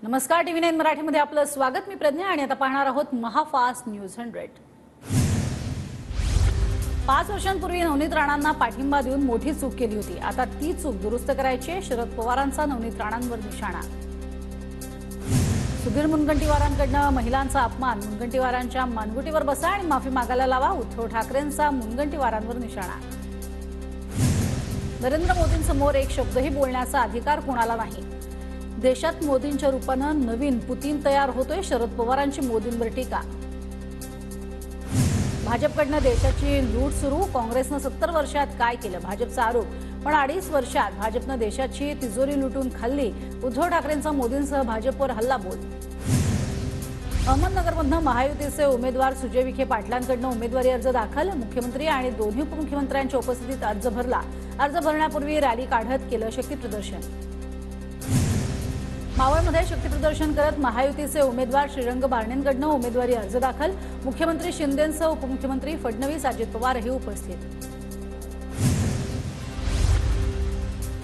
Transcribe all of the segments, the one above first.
नमस्कार, TV9 मराठीमध्ये आपलं स्वागत। मी प्रज्ञा आणि आता पाहणार आहोत महाफास्ट न्यूज 100। 5 वर्षांपूर्वी नवनीत राणांना पाठिंबा देऊन मोठी चूक केली होती। आता ती चूक दुरुस्त करायची। शरद पवारांचा नवनीत राणांवर निशाणा। सुधीर मुनगंटीवारांकडून महिलांचा अपमान। मुनगंटीवारांच्या मानगुटीवर बसा आणि माफी मागायला लावा। उद्धव ठाकरेंचा मुनगंटीवारांवर निशाणा। नरेंद्र मोदींसमोर एक शब्दही बोलण्याचा अधिकार कोणाला नाही। देशात मोदींच्या रूपानं नवीन पुतीन तयार होतोय। शरद पवारांची मोदींवर टीका। भाजपकडनं देशाची लूट सुरू। काँग्रेसनं 70 वर्षात काय केलं, भाजपचा आरोप। पण 2.5 वर्षात भाजपनं देशाची तिजोरी लुटून खाल्ली। उद्धव ठाकरेंचा मोदींसह भाजपवर हल्लाबोल। अहमदनगरमधनं महायुतीचे उमेदवार सुजय विखे पाटलांकडनं उमेदवारी अर्ज दाखल। मुख्यमंत्री आणि दोन्ही उपमुख्यमंत्र्यांच्या उपस्थितीत अर्ज भरला। अर्ज भरण्यापूर्वी रॅली काढत केलं शक्तीप्रदर्शन। मावळमध्ये शक्तीप्रदर्शन करत महायुतीचे उमेदवार श्रीरंग बारणेंकडनं उमेदवारी अर्ज दाखल। मुख्यमंत्री शिंदेंसह उपमुख्यमंत्री फडणवीस, अजित पवार हे उपस्थित।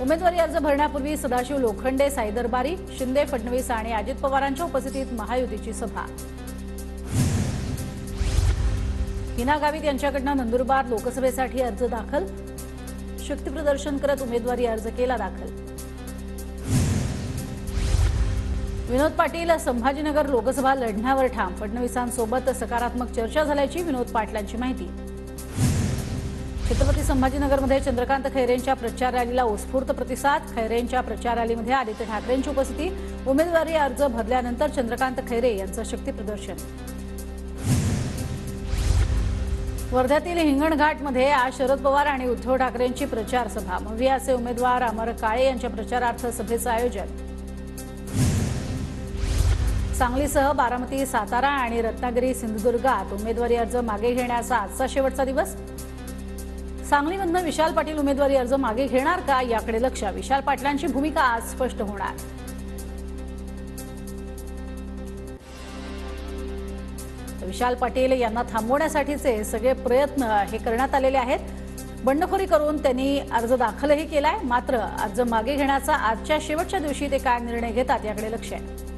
उमेदवारी अर्ज भरण्यापूर्वी सदाशिव लोखंडे, साई दरबारी, शिंदे, फडणवीस आणि अजित पवारांच्या उपस्थितीत महायुतीची सभा। हिना गावित यांच्याकडनं नंदुरबार लोकसभेसाठी अर्ज दाखल। शक्तीप्रदर्शन करत उमेदवारी अर्ज केला दाखल। विनोद पाटील संभाजीनगर लोकसभा लढण्यावर ठाम। फडणवीसांसोबत सकारात्मक चर्चा झाल्याची विनोद पाटलांची माहिती। छत्रपती संभाजीनगरमध्ये चंद्रकांत खैरेंच्या प्रचार रॅलीला उत्स्फूर्त प्रतिसाद। खैरेंच्या प्रचार रॅलीमध्ये आदित्य ठाकरेंची उपस्थिती। उमेदवारी अर्ज भरल्यानंतर चंद्रकांत खैरे यांचं शक्तीप्रदर्शन। वर्ध्यातील हिंगणघाटमध्ये आज शरद पवार आणि उद्धव ठाकरेंची प्रचार सभा। मवियाचे उमेदवार अमर काळे यांच्या प्रचारार्थ सभेचं आयोजन। सांगलीसह बारामती, सातारा आणि रत्नागिरी, सिंधुदुर्गात उमेदवारी अर्ज मागे घेण्याचा आजचा शेवटचा दिवस। सांगलीमधनं विशाल पाटील उमेदवारी अर्ज मागे घेणार का, याकडे लक्ष। विशाल पाटलांची भूमिका आज स्पष्ट होणार। विशाल पाटील यांना थांबवण्यासाठीचे सगळे प्रयत्न हे करण्यात आलेले आहेत। बंडखोरी करून त्यांनी अर्ज दाखलही केलाय। मात्र अर्ज मागे घेण्याचा आजच्या शेवटच्या दिवशी ते काय निर्णय घेतात याकडे लक्ष आहे।